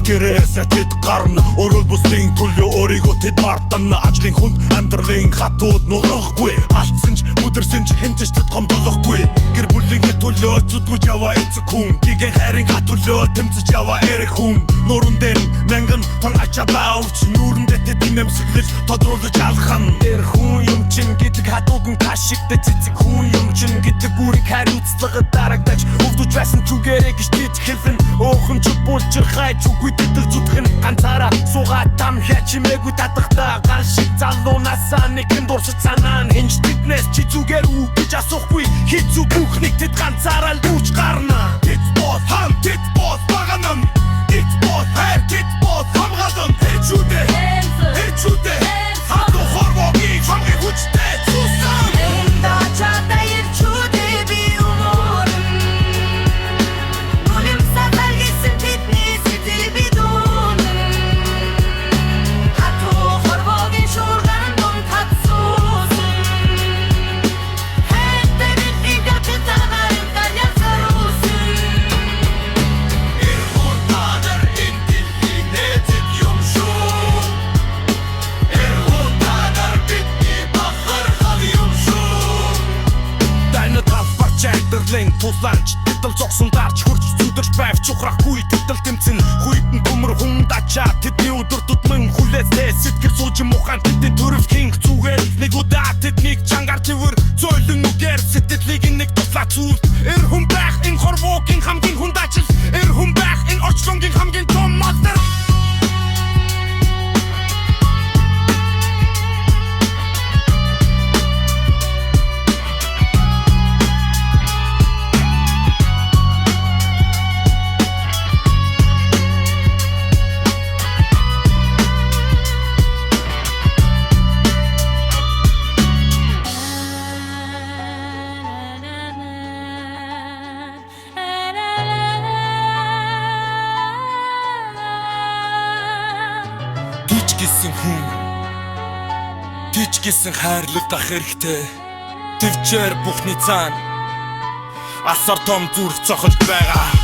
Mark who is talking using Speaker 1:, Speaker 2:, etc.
Speaker 1: гэрээсээ тэд гарна өрөөл бүсийн төлөө өөрийгөө тэд мартана ажлын хүнд амьдралын хатууд нурахгүй алдсан ч өдөрсөн ч хэнтэч тэд гомдолохгүй гэр бүлийн төлөө зүдгүүлж яваа эцэг хүн гиген хайрын хатөлөө тэмцэж яваа эрэг хүн нуурын дээр мянган тон ачаабауч нүүрэндээ тэд нэмсэглэж тодруулж алхан эр хүн юм чин гэдэг хатууган кашигтэй цэцэг хүн юм чин гэдэг бүрийг хариуцлага дарагдаж өвдөж байсан түгээрээ гэж тэд хэлэн өөхөн ч болж хайж үгүй тэтэл зүтгэн ганцаараа суугаад там хячимээгүй татахтаа гал шиг залуунасаа нэгэн дурсаж санаа хинж тэднээс чи зүгээр үү гэж асуухгүй хийцүү бүхнийг тэд ганцаараа л дүүж гарна тэд бос хам тэд бос баганам тэд бос хайр тэд бос хамгаалан хэчүүдэ хэчүүдэ хатуу хорвогийг хамгийн хүчтэй цусан
Speaker 2: энэ чата ирчүүдэ би уморн нүлэм сатал гисэн тэдний сэтгэл би дүүн хатуу хорвогийн шуурган дун татсуусан хэтэ бидний капитанаар италиан сарусан
Speaker 1: Эрхутадар энэ дэлхийг нээдэг юм шүү Эрхутадар бидний бахархал юм шүү Дайна талбарч айдарлын туланч тэтэл зогсон дарч хурж зүдэрч байв чухрахгүй тэтэл тэмцэн хуйдэн төмөр хүнд ачаа тэдний өдөр тутмын хүлээсээ сэтгэл сууж мухан тэдний төрөв хинг зүгээр нэг удаа тэднийг чангаар твэр зөөлөн үгээр сэтгэлийг нэг туслаа цүүл эр хүн байх энэ хорвоогийн хамгийн хүнд ажил эр хүн байх энэ орчлонгийн хамгийн том малтар Гиссэн хүн гисэн хайрлагдах хэрэгтэй төвчээр бүхний цаана асар том зүрх цохолж байгаа